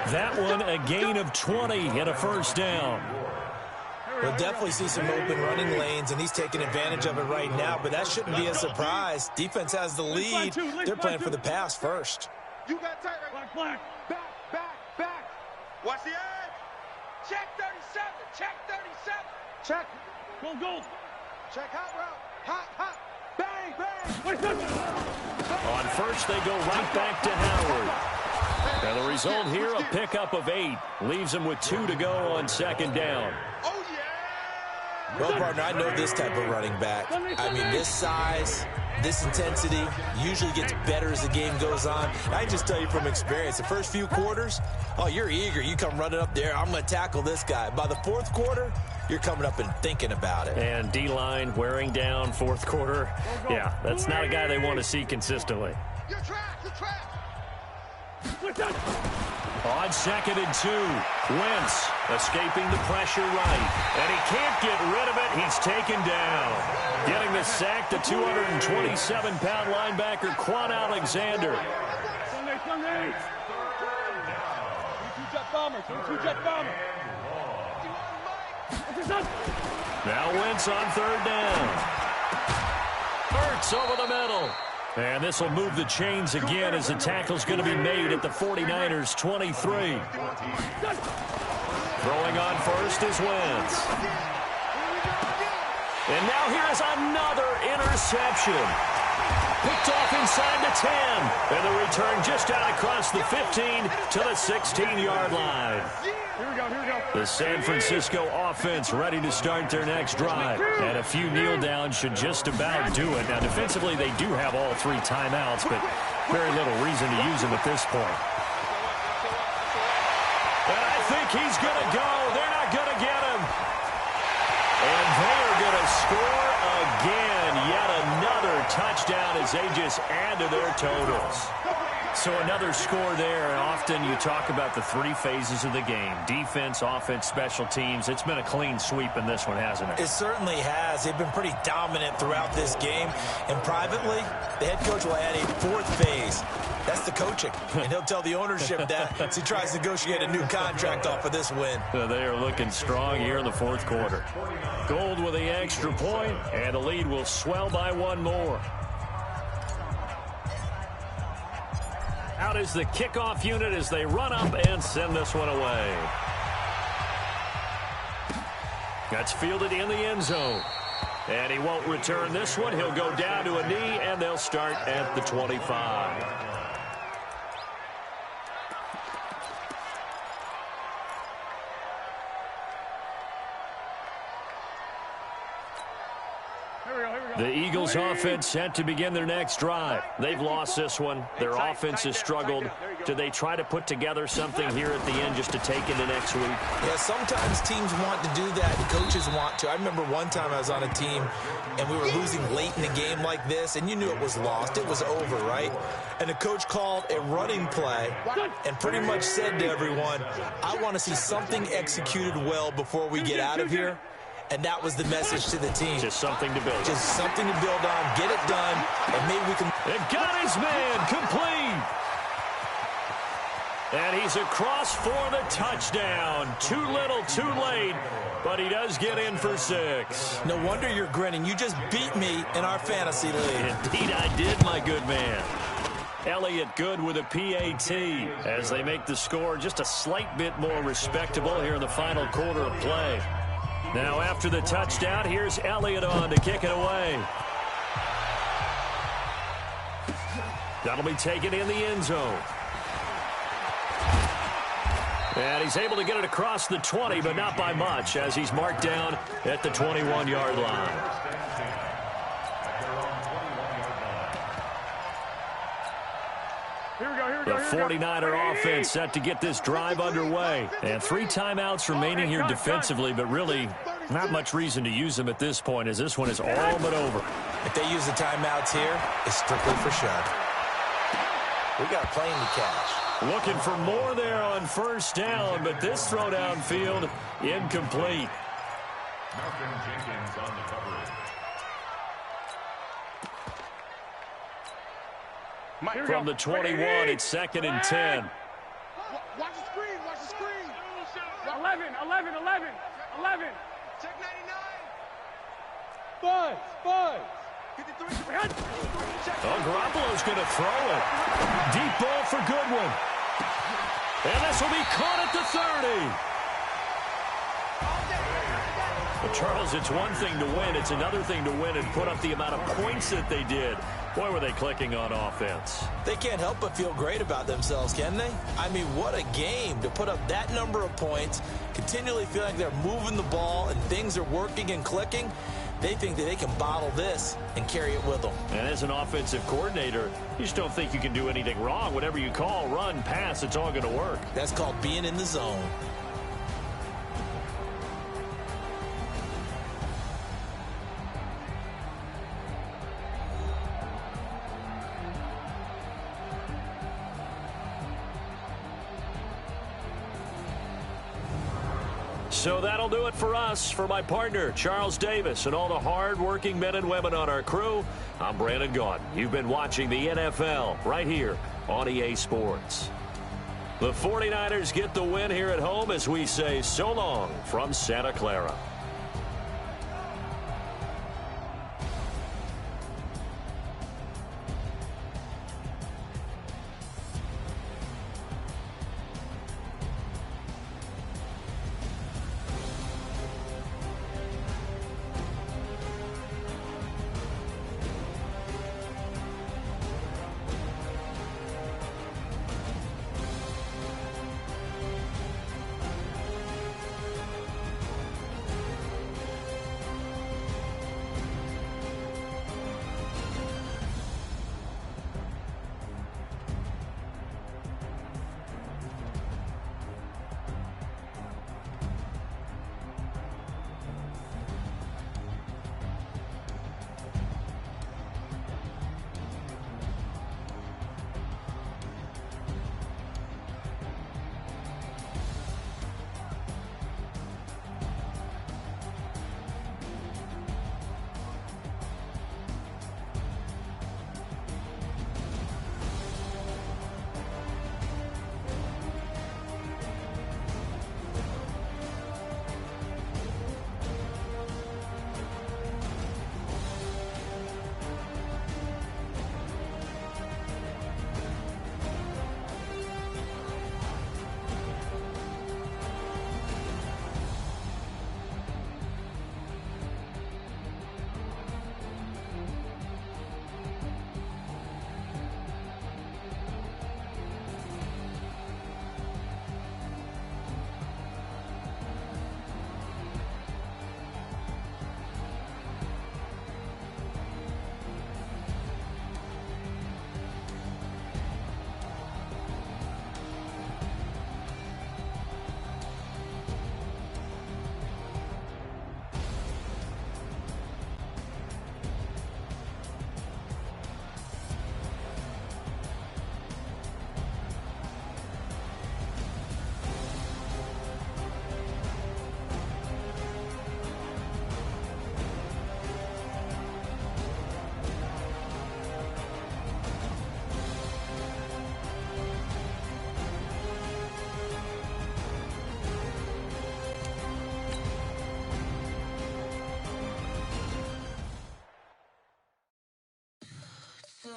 That one a gain of 20 and a 1st down. We'll definitely see some open running lanes, and he's taking advantage of it right now, but that shouldn't be a surprise. Defense has the lead. They're playing for the pass first. You got tight right. Back. Watch the edge. Check 37. Check. Go. Check hot route. Hot. Bang. On 1st, they go right back to Howard. And the result here, a pickup of 8. Leaves them with 2 to go on 2nd down. Oh, yeah. Well, partner, I know this type of running back. I mean, this size, this intensity usually gets better as the game goes on. I just tell you from experience, the first few quarters, oh, you're eager. You come running up there, I'm going to tackle this guy. By the 4th quarter, you're coming up and thinking about it. And D-line wearing down 4th quarter. Yeah, that's not a guy they want to see consistently. You're trapped. On 2nd and 2, Wentz escaping the pressure right. And he can't get rid of it. He's taken down. Getting the sack, the 227-pound linebacker, Quan Alexander. Sunday. Two-jet bomber. Now Wentz on 3rd down. Hurts over the middle. And this will move the chains again as the tackle's going to be made at the 49ers' 23. Throwing on 1st is Wentz. And now here's another interception. Picked off inside the 10. And the return just out across the 15 to the 16-yard line. Here we go. The San Francisco offense ready to start their next drive. And a few kneel downs should just about do it. Now, defensively, they do have all 3 timeouts, but very little reason to use them at this point. And I think he's going to go. They're not going to get him. And they are going to score again. Yet another touchdown as they just add to their totals. So another score there. Often you talk about the 3 phases of the game. Defense, offense, special teams. It's been a clean sweep in this one, hasn't it? It certainly has. They've been pretty dominant throughout this game. And privately, the head coach will add a 4th phase. That's the coaching. And he'll tell the ownership that as he tries to negotiate a new contract off of this win. They are looking strong here in the 4th quarter. Gold with the extra point, and the lead will swell by 1 more. Out is the kickoff unit as they run up and send this one away. That's fielded in the end zone. And he won't return this one. He'll go down to a knee, and they'll start at the 25. The Eagles offense set to begin their next drive. They've lost this one. Their offense has struggled. Do they try to put together something here at the end just to take into next week? Yeah, sometimes teams want to do that. Coaches want to. I remember one time I was on a team, and we were losing late in the game like this, and you knew it was lost. It was over, right? And the coach called a running play and pretty much said to everyone, I want to see something executed well before we get out of here. And that was the message to the team. Just something to build. Just something to build on, get it done, and maybe we can... It got his man complete. And he's across for the touchdown. Too little, too late, but he does get in for 6. No wonder you're grinning. You just beat me in our fantasy league. Indeed I did, my good man. Elliott good with a PAT as they make the score just a slight bit more respectable here in the final quarter of play. Now after the touchdown, here's Elliott on to kick it away. That'll be taken in the end zone. And he's able to get it across the 20, but not by much, as he's marked down at the 21-yard line. The 49er offense set to get this drive underway. And 3 timeouts remaining here defensively, but really not much reason to use them at this point, as this one is all but over. If they use the timeouts here, it's strictly for show. We got a plane to catch. Looking for more there on first down, but this throw downfield incomplete. Malcolm Jenkins on the coverage. From the 21, it's 2nd and 10. Watch the screen. Watch the screen. 11. Check 99. Buzz. 53. Oh, Garoppolo's going to throw it. Deep ball for Goodwin. And this will be caught at the 30. Well, Charles, it's one thing to win. It's another thing to win and put up the amount of points that they did. Boy, were they clicking on offense. They can't help but feel great about themselves, can they? I mean, what a game to put up that number of points, continually feel like they're moving the ball and things are working and clicking. They think that they can bottle this and carry it with them. And as an offensive coordinator, you just don't think you can do anything wrong. Whatever you call, run, pass, it's all going to work. That's called being in the zone. So that'll do it for us. For my partner, Charles Davis, and all the hard-working men and women on our crew, I'm Brandon Gaudin. You've been watching the NFL right here on EA Sports. The 49ers get the win here at home as we say so long from Santa Clara.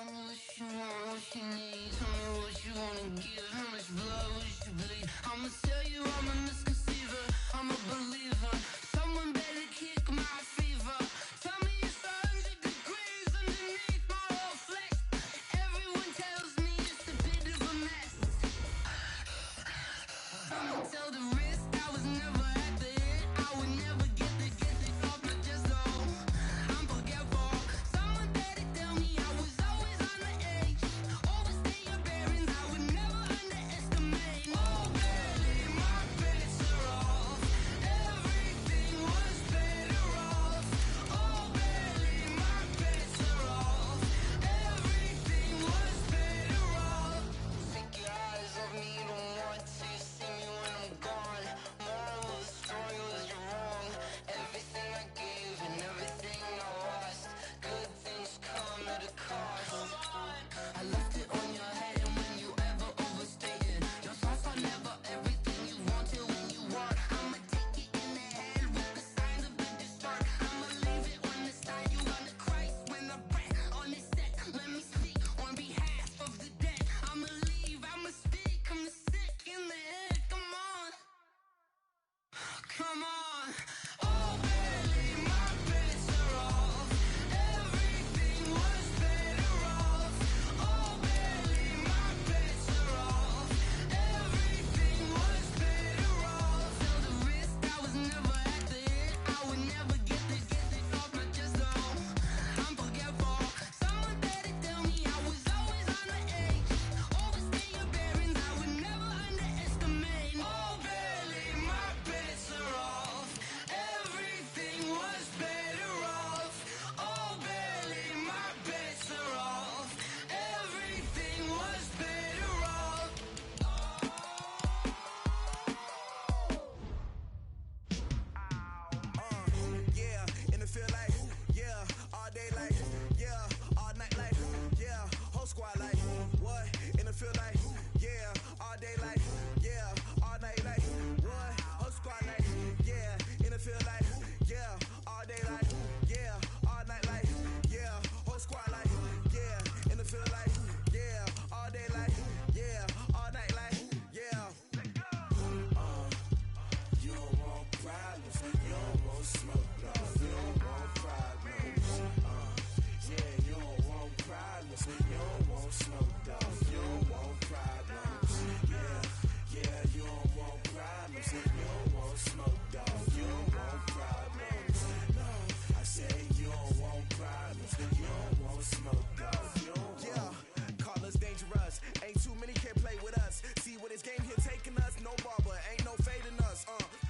Tell me what you want, what you need. Tell me what you wanna give. How much blood would you bleed? I'ma tell you I'm a misconceiver. I'm a believer. Someone better kick my fever. Tell me it's 100 degrees underneath my whole flesh. Everyone tells me it's a bit of a mess. I'ma tell the risk I was never at the end. I would never get the off my chest though. I'm forgetful. Someone better tell me I was always on the edge. Overstay your bearings, I would never underestimate. Oh baby, my bets are off. Everything was better off. Oh baby, my bets are off. Everything was better off. Take your eyes off me, don't want to see me when I'm gone. Moral of the story was you're wrong. Everything I gave and everything I lost. Good things come at a cost. I left it on your head, and when you ever overstay it, your thoughts are never everything you wanted when you want. I'ma take it in the head with the signs of the distort. I'ma leave it on the side. You gonna Christ when the breath on this set. Let me speak on behalf of the dead. I'ma leave, I'ma speak. I'm the sick in the head. Come on. Come on. Oh, baby, my bets are off. Everything was better off. Oh, baby, my bets are off. Everything was better off. Tell the risk I was never at the end. I would never get this off my chest though. I'm forgetful. Someone better tell me I was always on the edge. Overstay your bearings, I would never underestimate. Oh, baby, my bets are off. Everything was better off. Oh, baby, my bets are off. Everything was better off. Yeah, and it feel like, yeah, all day like, yeah, all night like, yeah, whole squad like, what? And it feel like, yeah, all day like, yeah, all night like, what? Whole squad like, yeah, and it feel like, yeah, all day like, yeah, all night like, yeah, whole squad like, yeah, and it feel like, yeah, all day like, yeah, all night like, yeah. You don't want problems, you don't want smoke, no. You don't want problems, yeah. You don't want problems, you don't want smoke, dog. You don't want problems, yeah, yeah. You don't want problems, you don't want smoke, dog. You don't want problems, no. I say you don't want problems, you don't want smoke, dog. You don't yeah. Call us dangerous, ain't too many can play with us. See what this game here taking us, no barber, ain't no fading us.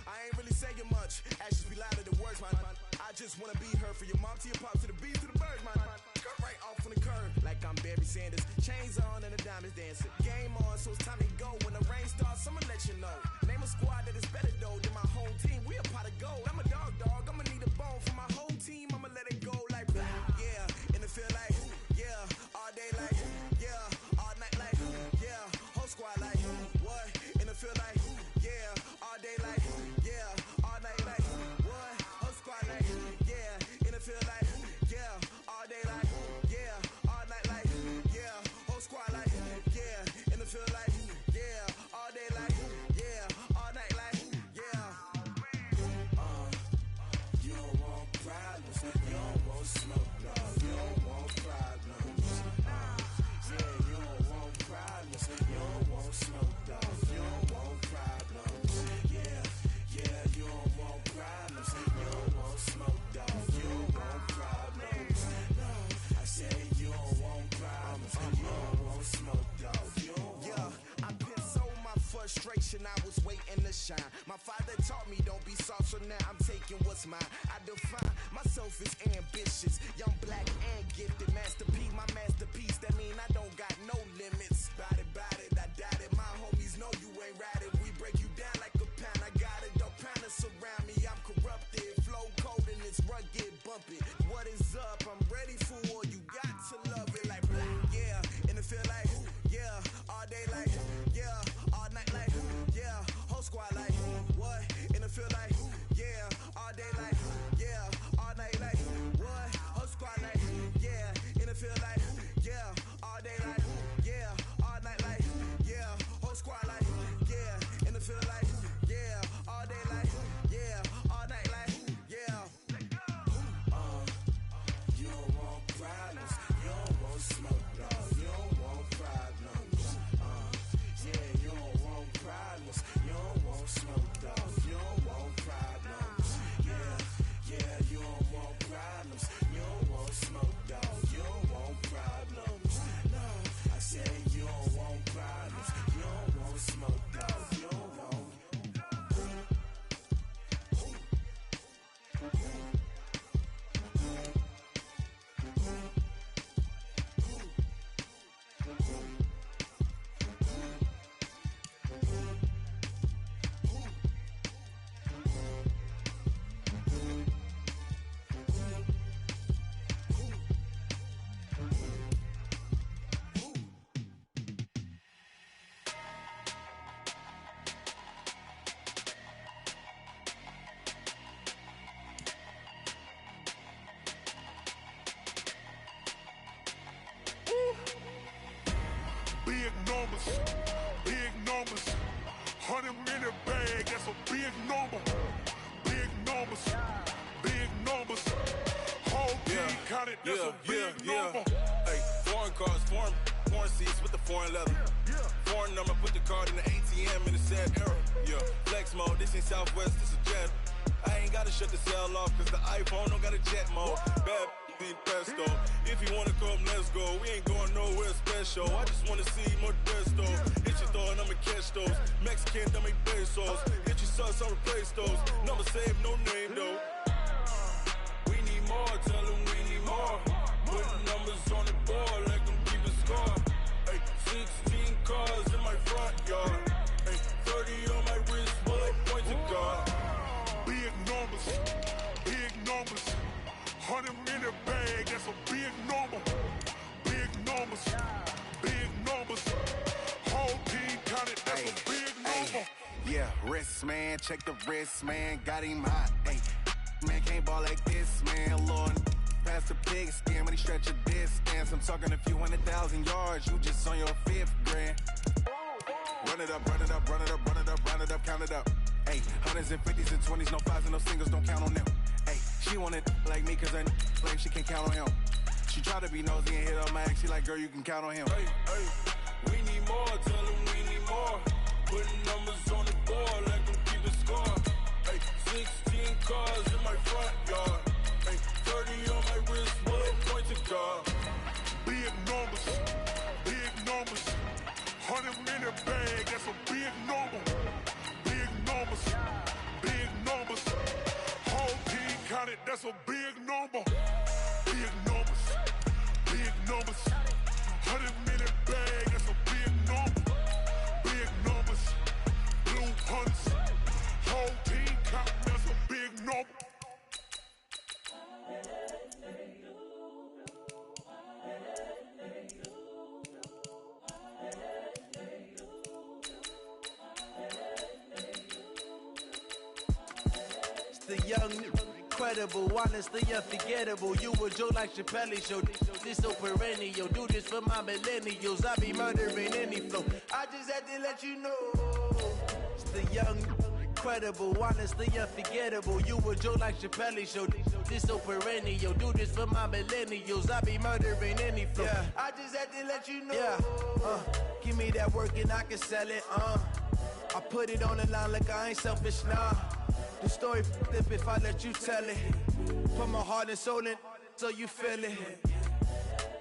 I ain't really saying much. Actions be louder than words, man. I just wanna be heard from your mom to your pop to the beat to the birds, man. Cut right off on the curb, like I'm Barry Sanders. Chains on and the diamonds dancing. Game on, so it's time to go. When the rain starts, I'ma let you know. Name a squad that is better though than my whole team. We a pot of gold. I'm a dog. I'ma need a bone for my whole team. I'ma let it go like yeah, and it feel like yeah, all day like yeah, all night like yeah, whole squad like what? And it feel like yeah, all day like yeah, all night like what? Whole squad like yeah, and it feel like yeah, all day like yeah, all night like yeah, whole squad like yeah, and it feel like yeah, all day like yeah, all night like yeah. You don't want problems, you don't want smoke, no. You don't want problems, yeah. You don't want problems, you don't want smoke, dog. You don't want problems, yeah, yeah. You don't want problems, you don't want smoke, dog. You don't want problems, no. I say you don't want problems, you don't want smoke, dog. You don't yeah, I been so my frustration, I was waiting to shine. My father taught me don't be soft, so now I'm taking what's mine. I define myself as ambitious, young, black, and gifted. Master P, my masterpiece, that mean I don't got no limits. Bout it, I doubt it. My homies know you ain't ratted. We break you down like a pound. I got it, don't pound to surround me. I'm corrupted, flow cold and it's rugged, bump it. What is up? I'm ready for war. You got to love it like yeah, and it feel like yeah, all day like yeah, all night like yeah, whole squad like what? And it feel like yeah, all day like yeah, all night like what? Whole squad like yeah, and it feel like yeah. numbers, big numbers. 100 in the bag, that's a big number. Big numbers, big numbers. Whole team counted, that's a big number. Hey, foreign cars, foreign seats with the foreign leather. Foreign number, put the card in the ATM in the sad era. Yeah, flex mode, this ain't Southwest, this is Jet. I ain't gotta shut the cell off, cause the iPhone don't got a jet mode. Bad beat pesto. If you wanna come, let's go. We ain't going nowhere special. I just wanna see more Modesto. Hit your thought, I'ma catch those. Mexican, dummy pesos. Hit your sauce, I'll replace those. Number save, no name though. We need more, tell them we need more. Putting numbers on the board, like them keep a score. Hey, 16 cars in my front yard. Hey, 30 on my wrist, bullet point to God. Big numbers, big numbers. 100 in the bag, that's a big number. Big numbers, big numbers. Whole team counted, that's a big number. Yeah, wrist man, check the wrist man, got him hot. Hey, man can't ball like this, man. Lord, past the pig skin when he stretch a distance. I'm talking a few 100,000 yards, you just on your 5th grand. Run it up, run it up, run it up, run it up, run it up, count it up. Hey, 100s and 50s and 20s, no 5s and no singles, don't count on them. Hey, she want it like me cause her like she can count on him. She try to be nosy and hit on my ex, she like, girl, you can count on him. Hey, hey, we need more, tell them we need more. Putting numbers on the board, like them keep a score. Hey, 16 cars in my front yard. Hey, 30 on my wrist, bullet point to God. Big numbers, big numbers. 100 in the bag, that's a big number. Big numbers, big numbers. Whole team counted, that's a big number. Big numbers, big numbers. 100 in the bag, that's a big number. Big numbers, blue hunts. Whole team counted, that's a big number. The young, incredible, honestly unforgettable. You a joke like Chappelle show. This so perennial. Do this for my millennials. I be murdering any flow. I just had to let you know. It's the young, incredible, honestly unforgettable. You a joke like Chappelle show. This so perennial. Do this for my millennials. I be murdering any flow. Yeah. I just had to let you know. Yeah. Give me that work and I can sell it. I put it on the line like I ain't selfish, nah. The story flip if I let you tell it. Put my heart and soul in so you feel it.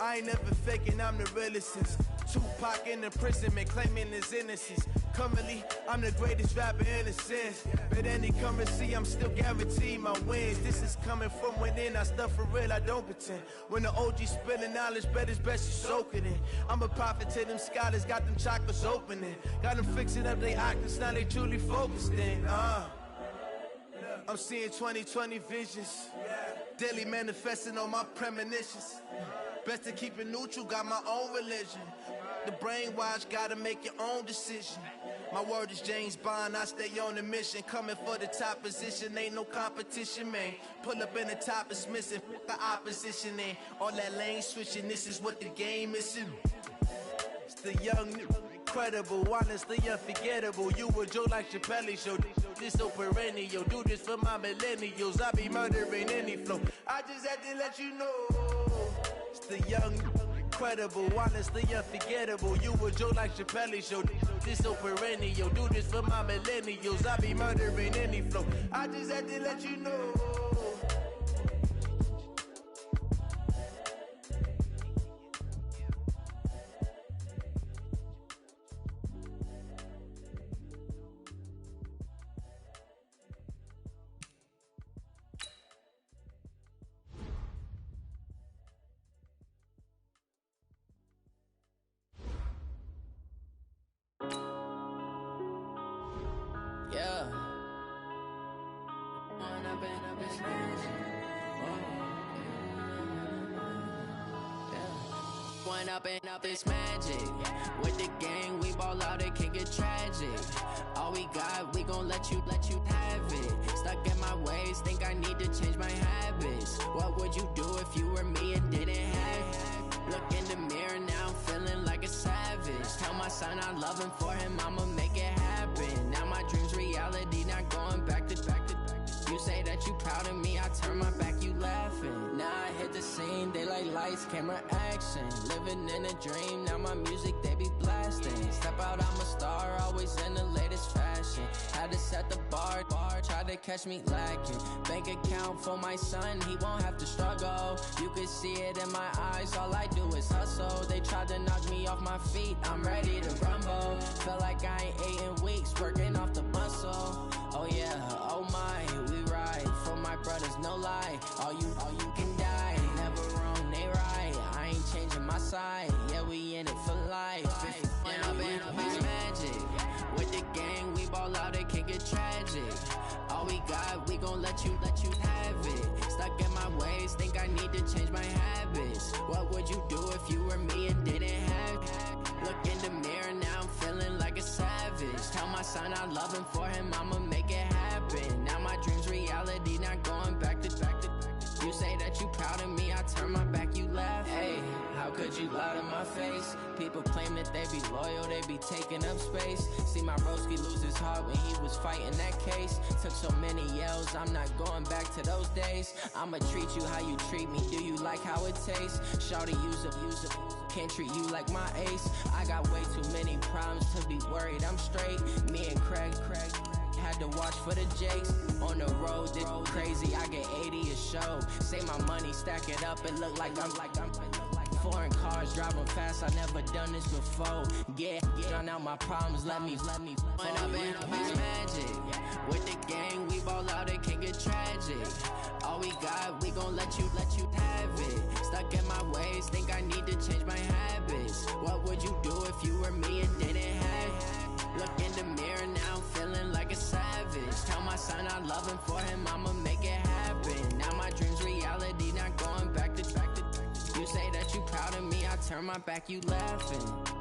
I ain't never faking, I'm the realest since Tupac in imprisonment, claiming his innocence. Currently, I'm the greatest rapper in a sense. But any currency, I'm still guaranteed my wins. This is coming from within, I stuff for real, I don't pretend. When the OG spilling knowledge, bet it's best you soak it in. I'm a prophet to them scholars, got them chakras opening. Got them fixing up they octaves, now they truly focused in. I'm seeing 2020 visions. Daily manifesting on my premonitions. Best to keep it neutral, got my own religion. The brainwash, gotta make your own decision. My word is James Bond, I stay on the mission. Coming for the top position, ain't no competition, man. Pull up in the top, it's missing, the opposition, and all that lane switching, this is what the game is. It's the young, incredible, honestly unforgettable. You a joke like Chappelle show. This so perennial. Do this for my millennials. I be murdering any flow. I just had to let you know. It's the young, incredible, honestly unforgettable. You a joke like Chappelle show. This so perennial. Do this for my millennials. I be murdering any flow. I just had to let you know. Yeah. One up and up, it's magic. With the gang, we ball out, it can get tragic. All we got, we gon' let you have it. Stuck in my ways, think I need to change my habits. What would you do if you were me and didn't have it? Look in the mirror now, I'm feeling like a savage. Tell my side son, I love him, for him, I'ma make it happen. Now my dream's reality, not going back to. You say that you proud of me, I turn my back, you laughing. Now I hit the scene, they like lights, camera, action. Living in a dream, now my music, they be blasting. Step out, I'm a star, always in the latest fashion. Had to set the bar, try to catch me lacking. Bank account for my son, he won't have to struggle. You can see it in my eyes, all I do is hustle. They tried to knock me off my feet, I'm ready to rumble. Feel like I ain't ate in weeks, working off the muscle. Oh yeah, oh my, we ride for my brothers, no lie. All you can die, never wrong, they right. I ain't changing my side, yeah, we in it for life. If up it's magic. With the gang, we ball out, it can get tragic. All we got, we gon' let you have it. Stuck in my ways, think I need to change my habits. What would you do if you were me and didn't have it? Look in the mirror, now I'm feeling like a savage. Tell my son I love him, for him, I'ma make it happen. Now my dream's reality, not going back to. You say that you proud of me, I turn my back, you laugh. Hey, how could you lie to my face? People claim that they be loyal, they be taking up space. See my broski lose his heart when he was fighting that case. Took so many yells, I'm not going back to those days. I'ma treat you how you treat me, do you like how it tastes? Shawty, use a can't treat you like my ace. I got way too many problems to be worried, I'm straight. Me and Craig had to watch for the Jakes. On the road, this crazy, I get 80 a show. Say my money, stack it up, it look like I'm foreign cars, driving fast, I never done this before. Drown out my problems, let me point up and it's magic. With the gang, we ball out, it can get tragic. All we got, we gon' let you have it. Stuck in my ways, think I need to change my habits. What would you do if you were me and didn't have it? Look in the mirror, now I'm feeling like a savage. Tell my son I love him, for him, I'ma make it happen. Now my dream's reality, not going back to. You say that you proud of me, I turn my back, you laughing.